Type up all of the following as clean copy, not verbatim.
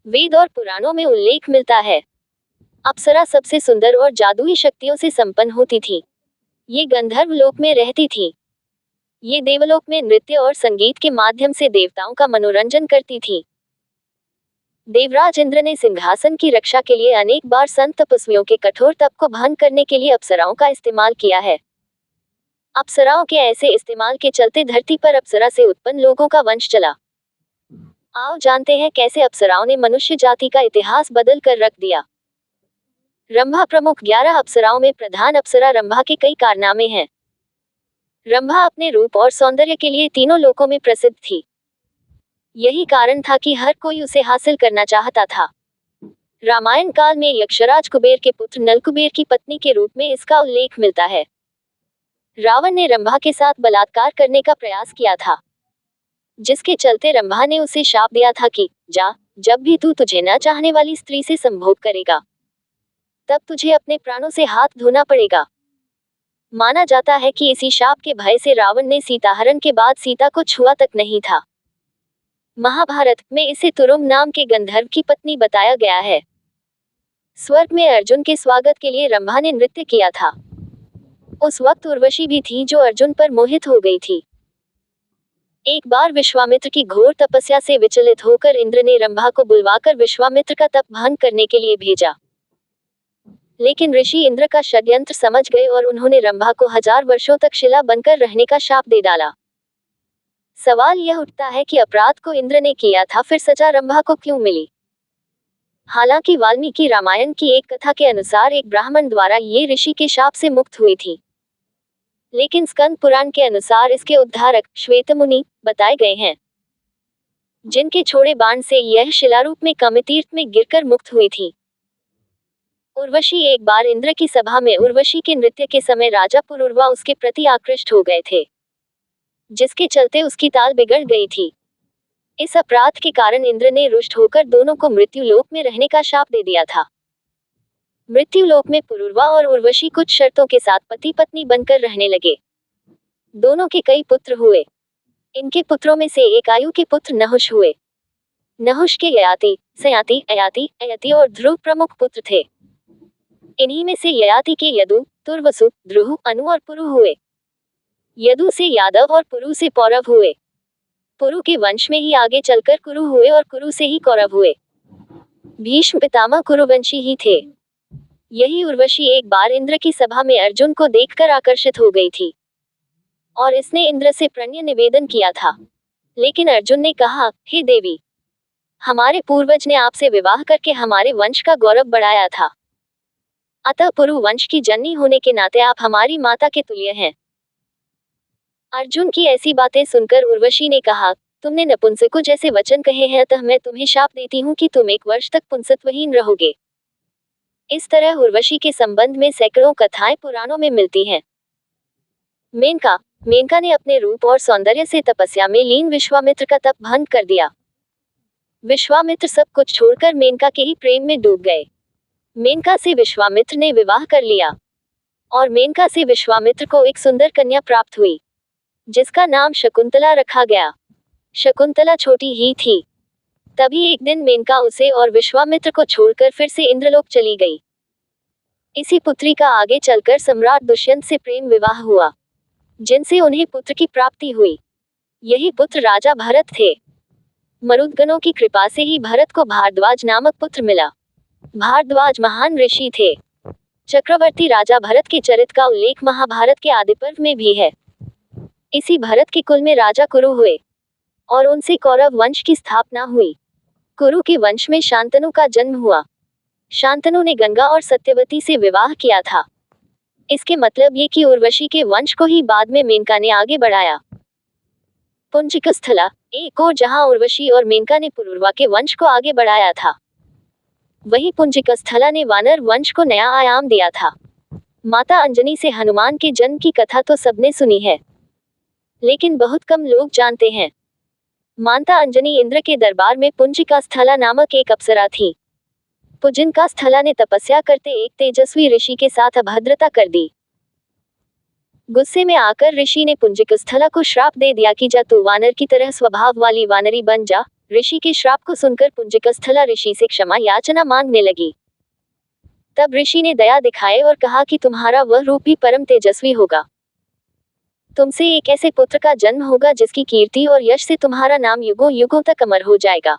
वेद और पुराणों में उल्लेख मिलता है। अप्सरा सबसे सुंदर और जादुई शक्तियों से संपन्न होती थी। ये गंधर्व लोक में रहती थी। ये देवलोक में नृत्य और संगीत के माध्यम से देवताओं का मनोरंजन करती थी। देवराज इंद्र ने सिंहासन की रक्षा के लिए अनेक बार संत तपस्वियों के कठोर तप को भंग करने के लिए अप्सराओं का इस्तेमाल किया है। अप्सराओं के ऐसे इस्तेमाल के चलते धरती पर अप्सरा से उत्पन्न लोगों का वंश चला। आओ जानते हैं कैसे अप्सराओं ने मनुष्य जाति का इतिहास बदल कर रख दिया। रंभा प्रमुख 11 अप्सराओं में प्रधान अप्सरा रंभा के कई कारनामे हैं। रंभा अपने रूप और सौंदर्य के लिए तीनों लोकों में प्रसिद्ध थी। यही कारण था कि हर कोई उसे हासिल करना चाहता था। रामायण काल में यक्षराज कुबेर के पुत्र नलकुबेर की पत्नी के रूप में इसका उल्लेख मिलता है। रावण ने रंभा के साथ बलात्कार करने का प्रयास किया था, जिसके चलते रंभा ने उसे शाप दिया था कि जा, जब भी तू तुझे न चाहने वाली स्त्री से संभोग करेगा, तब तुझे अपने प्राणों से हाथ धोना पड़ेगा। माना जाता है कि इसी शाप के भय से रावण ने सीताहरण के बाद सीता को छुआ तक नहीं था। महाभारत में इसे तुरुम नाम के गंधर्व की पत्नी बताया गया है। स्वर्ग में अर्जुन के स्वागत के लिए रंभा ने नृत्य किया था। उस वक्त उर्वशी भी थी जो अर्जुन पर मोहित हो गई थी। एक बार विश्वामित्र की घोर तपस्या से विचलित होकर इंद्र ने रंभा को बुलवाकर विश्वामित्र का तप भंग करने के लिए भेजा। लेकिन ऋषि इंद्र का षड्यंत्र समझ गए और उन्होंने रंभा को 1000 वर्षों तक शिला बनकर रहने का शाप दे डाला। सवाल यह उठता है कि अपराध को इंद्र ने किया था, फिर सजा रंभा को क्यों मिली? हालांकि वाल्मीकि रामायण की एक कथा के अनुसार एक ब्राह्मण द्वारा ये ऋषि के शाप से मुक्त हुई थी, लेकिन स्कंद पुराण के अनुसार इसके उद्धारक श्वेतमुनि बताए गए हैं, जिनके छोड़े बाण से यह शिलारूप में कमितीर्थ में गिरकर मुक्त हुई थी। उर्वशी एक बार इंद्र की सभा में उर्वशी के नृत्य के समय राजा पुरुरवा उसके प्रति आकृष्ट हो गए थे, जिसके चलते उसकी ताल बिगड़ गई थी। इस अपराध के कारण इंद्र ने रुष्ट होकर दोनों को मृत्यु लोक में रहने का शाप दे दिया था। मृत्यु लोक में पुरुरवा और उर्वशी कुछ शर्तों के साथ पति पत्नी बनकर रहने लगे। दोनों के कई पुत्र हुए। इनके पुत्रों में से एक आयु के पुत्र नहुष हुए। नहुष के ययाति, सयाति, अयाति, अयति और ध्रुव प्रमुख पुत्र थे। इन्हीं में से ययाति के यदु, तुर्वसु, द्रुहु, अनु और पुरु हुए। यदु से यादव और पुरु से पौरव हुए। पुरु के वंश में ही आगे चलकर कुरु हुए और कुरु से ही कौरव हुए। भीष्म पितामह कुरुवंशी ही थे। यही उर्वशी एक बार इंद्र की सभा में अर्जुन को देखकर आकर्षित हो गई थी और इसने इंद्र से प्रणय निवेदन किया था। लेकिन अर्जुन ने कहा, हे देवी, हमारे पूर्वज ने आपसे विवाह करके हमारे वंश का गौरव बढ़ाया था, अतः पुरु वंश की जननी होने के नाते आप हमारी माता के तुल्य हैं। अर्जुन की ऐसी बातें सुनकर उर्वशी ने कहा, तुमने नपुंसकों जैसे वचन कहे हैं, अतः मैं तुम्हें शाप देती हूँ कि तुम 1 वर्ष तक पुंसत्वहीन रहोगे। इस तरह उर्वशी के संबंध में सैकड़ों कथाएं पुराणों में मिलती हैं। मेनका ने अपने रूप और सौंदर्य से तपस्या में लीन विश्वामित्र का तप भंग कर दिया। विश्वामित्र सब कुछ छोड़कर मेनका के ही प्रेम में डूब गए। मेनका से विश्वामित्र ने विवाह कर लिया और मेनका से विश्वामित्र को एक सुंदर कन्या प्राप्त हुई, जिसका नाम शकुंतला रखा गया। शकुंतला छोटी ही थी। तभी एक दिन मेनका उसे और विश्वामित्र को छोड़कर फिर से इंद्रलोक चली गई। इसी पुत्री का आगे चलकर सम्राट दुष्यंत से प्रेम विवाह हुआ, जिनसे उन्हें पुत्र की प्राप्ति हुई। यही पुत्र राजा भरत थे। मरुदगणों की कृपा से ही भरत को भारद्वाज नामक पुत्र मिला। भारद्वाज महान ऋषि थे। चक्रवर्ती राजा भरत के चरित्र का उल्लेख महाभारत के आदि पर्व में भी है। इसी भरत के कुल में राजा कुरु हुए और उनसे कौरव वंश की स्थापना हुई। कुरु के वंश में शांतनु का जन्म हुआ। शांतनु ने गंगा और सत्यवती से विवाह किया था। इसके मतलब ये कि उर्वशी के वंश को ही बाद में मेनका ने आगे बढ़ाया। पुंजिकस्थला, एक और जहां उर्वशी और मेनका ने पुरुरवा के वंश को आगे बढ़ाया था, वहीं पुंजिकस्थला ने वानर वंश को नया आयाम दिया था। माता अंजनी से हनुमान के जन्म की कथा तो सबने सुनी है, लेकिन बहुत कम लोग जानते हैं। माता अंजनी इंद्र के दरबार में पुंजिकास्थला नामक एक अप्सरा थी। पुंजिकास्थला ने तपस्या करते एक तेजस्वी ऋषि के साथ अभद्रता कर दी। गुस्से में आकर ऋषि ने पुंजिकास्थला को श्राप दे दिया कि जा तू वानर की तरह स्वभाव वाली वानरी बन जा, ऋषि के श्राप को सुनकर पुंजिकस्थला ऋषि से क्षमा याचना मांगने लगी। तब ऋषि ने दया दिखाए और कहा कि तुम्हारा वह रूप भी परम तेजस्वी होगा। तुमसे एक ऐसे पुत्र का जन्म होगा जिसकी कीर्ति और यश से तुम्हारा नाम युगों युगों तक अमर हो जाएगा।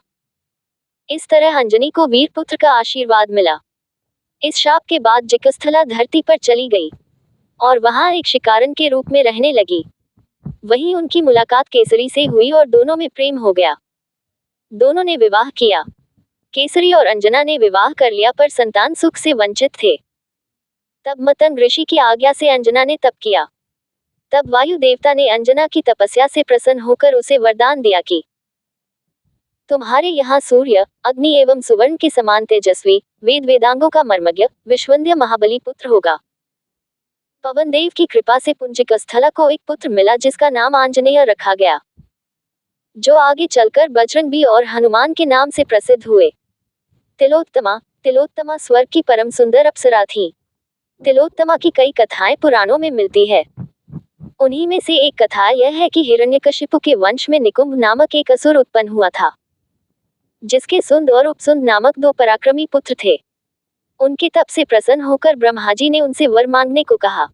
इस तरह अंजनी को वीर पुत्र का आशीर्वाद मिला। इस शाप के बाद जिकस्थला धरती पर चली गई और वहां एक शिकारन के रूप में रहने लगी। वहीं उनकी मुलाकात केसरी से हुई और दोनों में प्रेम हो गया। दोनों ने विवाह किया। केसरी और अंजना ने विवाह कर लिया पर संतान सुख से वंचित थे। तब मतंग ऋषि की आज्ञा से अंजना ने तप किया। तब वायु देवता ने अंजना की तपस्या से प्रसन्न होकर उसे वरदान दिया कि तुम्हारे यहाँ सूर्य, अग्नि एवं सुवर्ण के समान तेजस्वी, वेद वेदांगों का मर्मज्ञ, विश्वंध्य महाबली पुत्र होगा। पवन देव की कृपा से पुंजिकस्थला को एक पुत्र मिला जिसका नाम आंजनेय रखा गया, जो आगे चलकर बजरंगी और हनुमान के नाम से प्रसिद्ध हुए। तिलोत्तमा स्वर्ग की परम सुंदर अप्सरा थी। तिलोत्तमा की कई कथाएं पुराणों में मिलती है। उन्हीं में से एक कथा यह है कि हिरण्यकशिपु के वंश में निकुंभ नामक एक असुर उत्पन्न हुआ था, जिसके सुंद और उपसुंद नामक 2 पराक्रमी पुत्र थे। उनके तप से प्रसन्न होकर ब्रह्मा जी ने उनसे वर मांगने को कहा।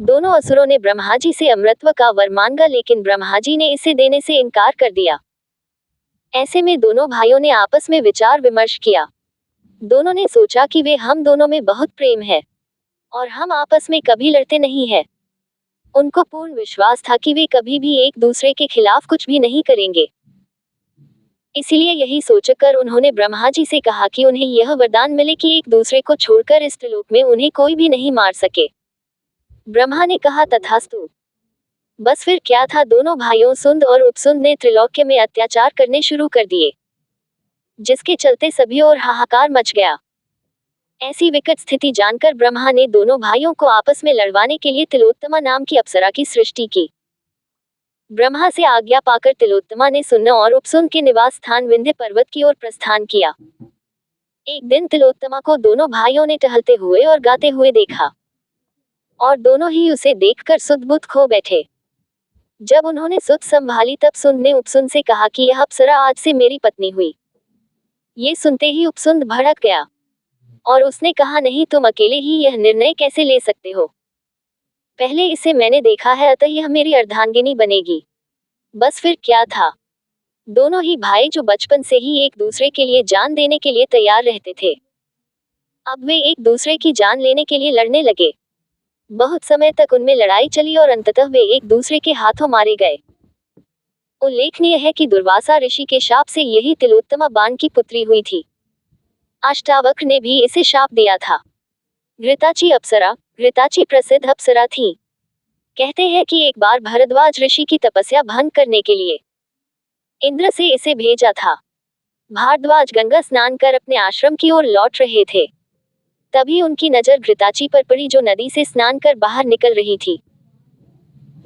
दोनों असुरों ने ब्रह्मा जी से अमृतत्व का वर मांगा, लेकिन ब्रह्मा जी ने इसे देने से इनकार कर दिया। ऐसे में दोनों भाइयों ने आपस में विचार विमर्श किया। दोनों ने सोचा कि हम दोनों में बहुत प्रेम है और हम आपस में कभी लड़ते नहीं है। उनको पूर्ण विश्वास था कि वे कभी भी एक दूसरे के खिलाफ कुछ भी नहीं करेंगे। इसलिए यही सोचकर उन्होंने ब्रह्मा जी से कहा कि उन्हें यह वरदान मिले कि एक दूसरे को छोड़कर इस त्रिलोक में उन्हें कोई भी नहीं मार सके। ब्रह्मा ने कहा तथास्तु। बस फिर क्या था, दोनों भाइयों सुंद और उपसुंद ने त्रिलोक्य में अत्याचार करने शुरू कर दिए, जिसके चलते सभी और हाहाकार मच गया। ऐसी विकट स्थिति जानकर ब्रह्मा ने दोनों भाइयों को आपस में लड़वाने के लिए तिलोत्तमा नाम की अप्सरा की सृष्टि की। ब्रह्मा से आज्ञा पाकर तिलोत्तमा ने सुन्न और उपसुंद के निवास स्थान विंध्य पर्वत की ओर प्रस्थान किया। एक दिन तिलोत्तमा को दोनों भाइयों ने टहलते हुए और गाते हुए देखा और दोनों ही उसे देखकर सुध-बुध खो बैठे। जब उन्होंने सुध संभाली तब सुंद ने उपसुंद से कहा कि यह अप्सरा आज से मेरी पत्नी हुई। ये सुनते ही उपसुंद भड़क गया और उसने कहा, नहीं, तुम अकेले ही यह निर्णय कैसे ले सकते हो? पहले इसे मैंने देखा है, अतः यह मेरी अर्धांगिनी बनेगी। बस फिर क्या था, दोनों ही भाई जो बचपन से ही एक दूसरे के लिए जान देने के लिए तैयार रहते थे, अब वे एक दूसरे की जान लेने के लिए लड़ने लगे। बहुत समय तक उनमें लड़ाई चली और अंततः वे एक दूसरे के हाथों मारे गए। उल्लेखनीय है कि दुर्वासा ऋषि के शाप से यही तिलोत्तमा बाण की पुत्री हुई थी। अष्टावक्र ने भी इसे शाप दिया था। घृताची अप्सरा। घृताची प्रसिद्ध अप्सरा थी। कहते हैं कि एक बार भरद्वाज ऋषि की तपस्या भंग करने के लिए इंद्र से इसे भेजा था। भारद्वाज गंगा स्नान कर अपने आश्रम की ओर लौट रहे थे। तभी उनकी नजर घृताची पर पड़ी, जो नदी से स्नान कर बाहर निकल रही थी।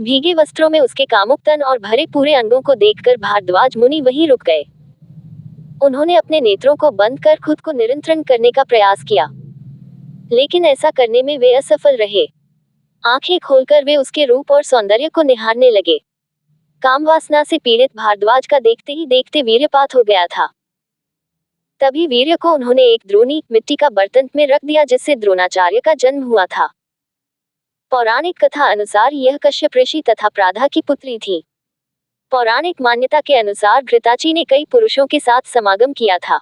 भीगे वस्त्रों में उसके कामुक तन और भरे पूरे अंगों को देखकर भारद्वाज मुनि वहीं रुक गए। उन्होंने अपने नेत्रों को बंद कर खुद को नियंत्रण करने का प्रयास किया, लेकिन ऐसा करने में वे असफल रहे। आंखें खोलकर वे उसके रूप और सौंदर्य को निहारने लगे। कामवासना से पीड़ित भारद्वाज का देखते ही देखते वीर्यपात हो गया था। तभी वीर्य को उन्होंने एक द्रोणी मिट्टी का बर्तन में रख दिया, जिससे द्रोणाचार्य का जन्म हुआ था। पौराणिक कथा अनुसार यह कश्यप ऋषि तथा प्राधा की पुत्री थी। पौराणिक मान्यता के अनुसार घृताची ने कई पुरुषों के साथ समागम किया था।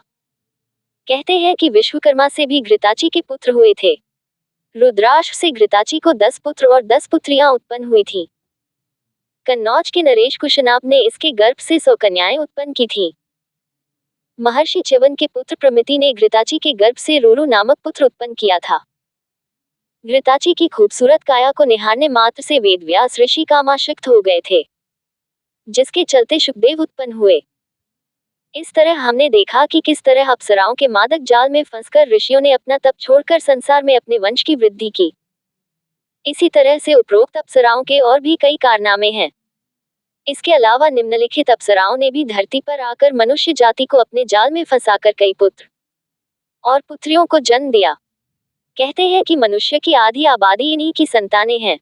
कहते हैं कि विश्वकर्मा से भी घृताची के पुत्र हुए थे। रुद्राक्ष से घृताची को 10 पुत्र और 10 पुत्रियां उत्पन्न हुई थी। कन्नौज के नरेश कुशनाभ ने इसके गर्भ से 100 कन्याएं उत्पन्न की थी। महर्षि च्यवन के पुत्र प्रमिति ने घृताची के गर्भ से रुरु नामक पुत्र उत्पन्न किया था। घृताची की खूबसूरत काया को निहारने मात्र से वेदव्यास ऋषि कामाशक्त हो गए थे, जिसके चलते शुकदेव उत्पन्न हुए। इस तरह हमने देखा कि किस तरह अप्सराओं के मादक जाल में फंसकर ऋषियों ने अपना तप छोड़कर संसार में अपने वंश की वृद्धि की। इसी तरह से उपरोक्त अप्सराओं के और भी कई कारनामे हैं। इसके अलावा निम्नलिखित अप्सराओं ने भी धरती पर आकर मनुष्य जाति को अपने जाल में फंसाकर कई पुत्र और पुत्रियों को जन्म दिया। कहते हैं कि मनुष्य की आधी आबादी इन्हीं की संतानें हैं।